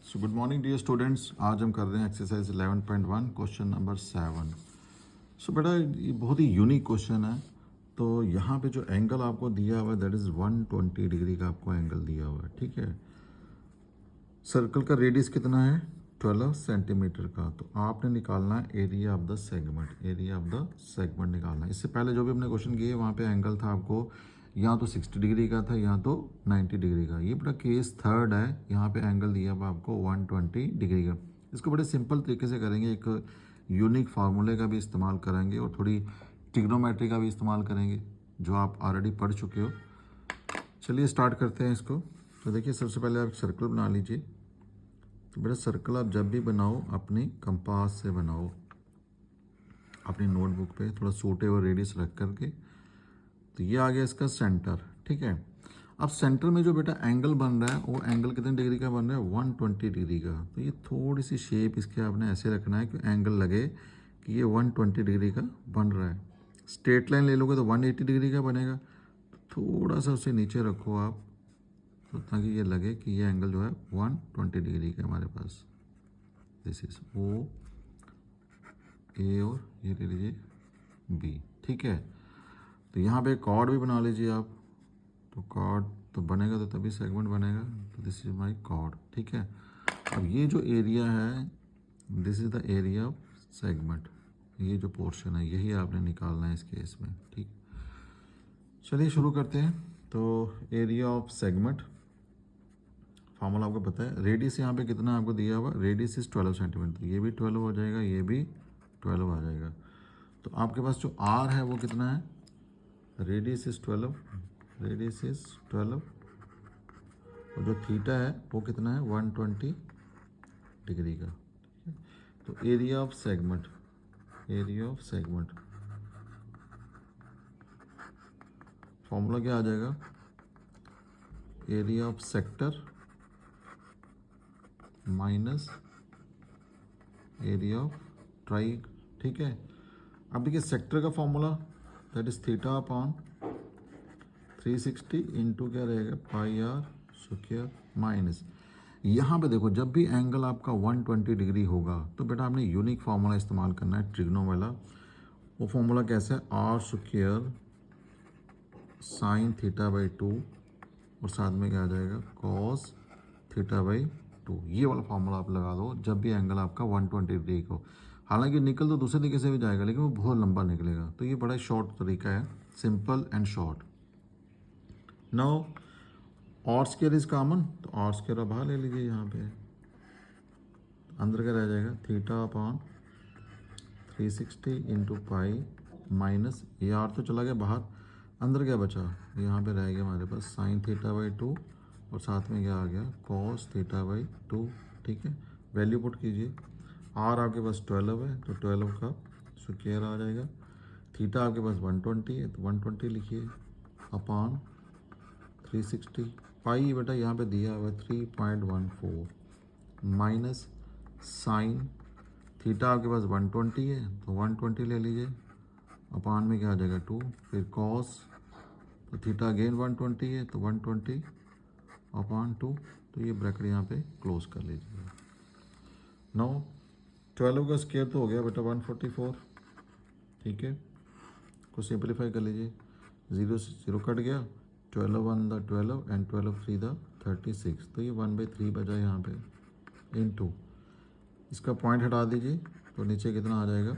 सो good morning dear students. आज हम कर रहे हैं एक्सरसाइज 11.1 क्वेश्चन नंबर 7। सो बेटा ये बहुत ही यूनिक क्वेश्चन है। तो यहाँ पे जो एंगल आपको दिया हुआ है दैट इज़ 120 डिग्री का आपको एंगल दिया हुआ है, ठीक है। सर्कल का रेडियस कितना है 12 सेंटीमीटर का। तो आपने निकालना है area of the segment, area of the segment निकालना है। इससे पहले जो भी हमने क्वेश्चन किए वहाँ पे एंगल था आपको या तो 60 डिग्री का था या तो 90 डिग्री का। ये बड़ा केस थर्ड है, यहाँ पे एंगल दिया हुआ आपको 120 डिग्री का। इसको बड़े सिंपल तरीके से करेंगे, एक यूनिक फार्मूले का भी इस्तेमाल करेंगे और थोड़ी ट्रिग्नोमेट्री का भी इस्तेमाल करेंगे जो आप ऑलरेडी पढ़ चुके हो। चलिए स्टार्ट करते हैं इसको। तो देखिए सबसे पहले आप सर्कल बना लीजिए। तो बेटा सर्कल आप जब भी बनाओ अपनी कंपास से बनाओ, अपनी नोटबुक पे थोड़ा सूटेबल रेडियस रख करके। तो ये आ गया इसका सेंटर, ठीक है। अब सेंटर में जो बेटा एंगल बन रहा है वो एंगल कितने डिग्री का बन रहा है 120 डिग्री का। तो ये थोड़ी सी शेप इसके आपने ऐसे रखना है कि एंगल लगे कि ये 120 डिग्री का बन रहा है। स्ट्रेट लाइन ले लोगे तो 180 डिग्री का बनेगा। तो थोड़ा सा उसे नीचे रखो आप, तो ताकि ये लगे कि ये एंगल जो है 120 डिग्री का हमारे पास। दिस इज ओ ए और ये ले लीजिए बी, ठीक है। तो यहाँ पे कॉर्ड भी बना लीजिए आप। तो कॉर्ड तो बनेगा तो तभी सेगमेंट बनेगा। तो दिस इज माय कॉर्ड, ठीक है। अब ये जो एरिया है this is the area of segment. ये जो पोर्शन है यही आपने निकालना है इस केस में, ठीक। चलिए शुरू करते हैं। तो एरिया ऑफ सेगमेंट फार्मूला आपको पता है। रेडियस यहाँ पे कितना आपको दिया हुआ, रेडियस इज 12 सेंटीमीटर। ये भी 12 हो जाएगा, ये भी 12 आ जाएगा। तो आपके पास जो आर है वो कितना है, रेडियस इज 12, रेडियस इज 12 और जो थीटा है वो कितना है 120 डिग्री का। तो area of segment, area of segment formula क्या आ जाएगा, area of sector minus area of try, ठीक है। अब देखिए सेक्टर का formula that is theta upon 360 into क्या रहेगा पाई आर स्क्वायर माइनस। यहाँ पे देखो जब भी एंगल आपका 120 डिग्री होगा तो बेटा आपने यूनिक फार्मूला इस्तेमाल करना है ट्रिग्नो वाला। वो फार्मूला कैसा है, r square sine theta by 2 और साथ में क्या आ जाएगा कॉस थीटा बाई 2। ये वाला फार्मूला आप लगा दो जब भी एंगल आपका 120 डिग्री को। हालांकि निकल तो दूसरे तरीके से भी जाएगा लेकिन वो बहुत लंबा निकलेगा। तो ये बड़ा शॉर्ट तरीका है, सिंपल एंड शॉर्ट। नाउ और स्क्वायर इज कॉमन, तो और स्क्वायर बाहर ले लीजिए। यहाँ पे अंदर क्या रह जाएगा theta upon 360 into pi minus ये आर तो चला गया बाहर, अंदर क्या बचा, यहाँ पे रह गया हमारे पास साइन थीटा बाई 2 और साथ में क्या आ गया कॉस थीटा बाई 2, ठीक है। वैल्यू पुट कीजिए। आर आपके पास 12 है तो 12 का स्क्वायर आ जाएगा। थीटा आपके पास 120 है तो 120 लिखिए अपॉन 360। पाई बेटा यहाँ पे दिया हुआ है 3.14 माइनस साइन थीटा आपके पास 120 है तो 120 ले लीजिए अपॉन में क्या आ जाएगा 2, फिर कॉस तो थीटा अगेन 120 है तो 120 अपॉन 2। तो ये ब्रैकेट यहाँ पे क्लोज कर लीजिए। 12 का स्क्वायर तो हो गया बेटा 144, ठीक है। को सिंपलीफाई कर लीजिए, 0 से 0 कट गया, 12 1 द 12 एंड 12 3 द 36। तो ये 1/3 बचा यहाँ पे इनटू इसका पॉइंट हटा दीजिए तो नीचे कितना आ जाएगा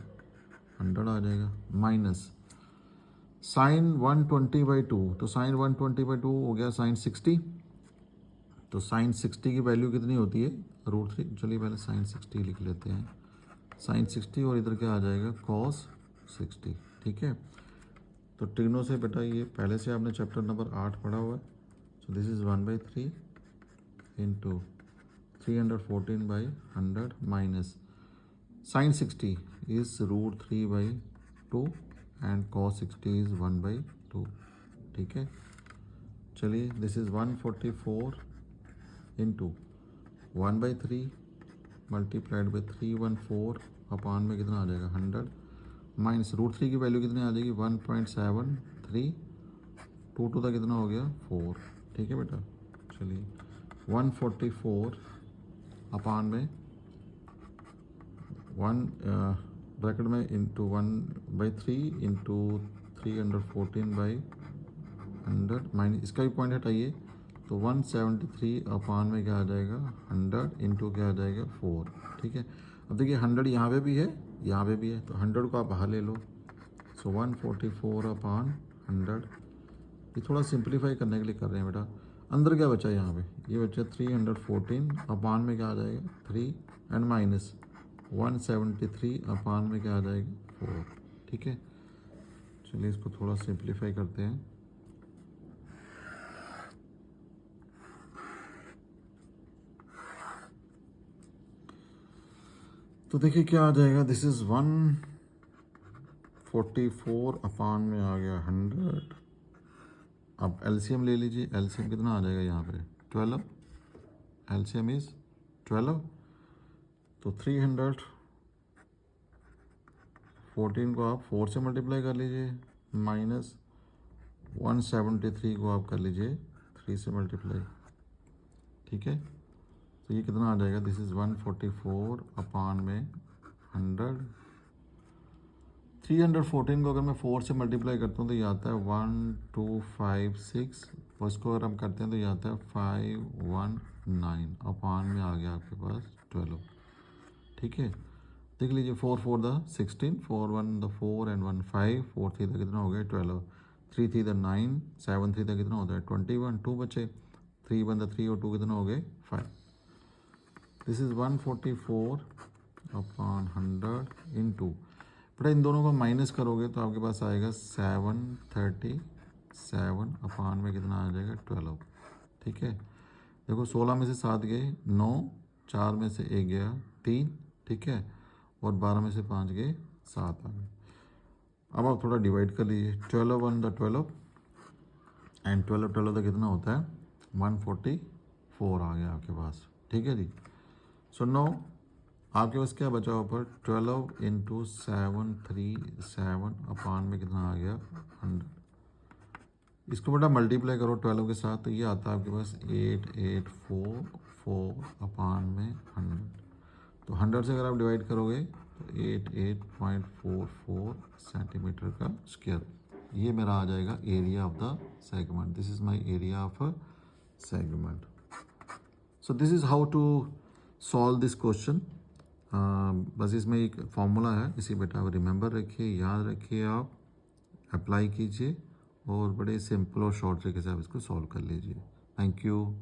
100 आ जाएगा माइनस साइन 120/2। तो साइन 120/2 हो गया साइन 60। तो साइन 60 की वैल्यू कितनी होती है √3। चलिए पहले साइन 60 लिख लेते हैं, साइन 60 और इधर क्या आ जाएगा कॉस 60, ठीक है। तो ट्रिग्नो से बेटा ये पहले से आपने चैप्टर नंबर 8 पढ़ा हुआ है। So this is 1/3 into 314/100 minus sine 60 is √3/2 and cos 60 is 1/2, ठीक है। चलिए this is 144 into 1/3 multiplied by 314 upon में कितना आ जाएगा 100 माइनस √3 की वैल्यू कितनी आ जाएगी 1.73, 2 टू का कितना हो गया 4, ठीक है बेटा। चलिए 144 अपान में 1 ब्रैकेट में इंटू 1/3 इंटू 314/100 माइनस इसका भी पॉइंट हटाइए तो 173 अपान में क्या आ जाएगा 100 इंटू क्या आ जाएगा 4। ठीक है, अब देखिए 100 यहाँ पे भी है यहाँ पे भी है, तो 100 को आप बाहर ले लो। सो 144 अपान 100। ये थोड़ा सिंप्लीफाई करने के लिए कर रहे हैं बेटा। अंदर क्या बचा यहाँ पे, ये बचा 314 अपान में क्या आ जाएगा 3 एंड माइनस 173 अपान में क्या आ जाएगा 4। ठीक है, चलिए इसको थोड़ा सिंप्लीफाई करते हैं। तो देखिए क्या आ जाएगा, दिस इज 144 अपान में आ गया 100। अब एलसीएम ले लीजिए, एलसीएम कितना आ जाएगा यहाँ पे 12, एलसीएम इज 12। तो 314 को आप 4 से मल्टीप्लाई कर लीजिए, माइनस 173 को आप कर लीजिए 3 से मल्टीप्लाई। ठीक है, तो ये कितना आ जाएगा, दिस इज़ 144 अपान में 100। 314 को अगर मैं 4 से मल्टीप्लाई करता हूँ तो ये आता है 1256, और इसको अगर हम करते हैं तो ये आता है 519 अपान में आ गया आपके पास 12। ठीक है, देख लीजिए 4 4 द 16, 4 1 द 4 एंड 1 5, 4 3 द कितना हो गया 12, 3 3 द 9, 7 3 द कितना होता है 21, 2 बचे, 3 1 द 3 और 2 कितना हो गए 5। दिस इज़ 144 अपॉन 100 इंटू, बेटा इन दोनों को माइनस करोगे तो आपके पास आएगा 737 अपान में कितना आ जाएगा 12। ठीक है, देखो 16 में से 7 गए 9, 4 में से 1 गया 3, ठीक है, और 12 में से 5 गए 7 आ गए। अब आप थोड़ा डिवाइड कर लीजिए, 12 1 द 12 एंड 12 12 का कितना होता है 144 आ गया आपके पास। ठीक है जी, सो नो आपके पास क्या बचा ऊपर 12 इंटू 737 अपान में कितना आ गया 100। इसको बेटा मल्टीप्लाई करो 12 के साथ तो ये आता है आपके पास 8844 अपान में 100। तो 100 से अगर आप डिवाइड करोगे तो 88.44 सेंटीमीटर का स्क्वायर, ये मेरा आ जाएगा area of the segment. This is my area of a segment. So this is how to solve this question. बस इसमें एक फॉर्मूला है, इसी बेटा आप रिमेंबर रखिए, याद रखिए, आप अप्लाई कीजिए और बड़े सिंपल और शॉर्ट तरीके से आप इसको सॉल्व कर लीजिए। Thank you.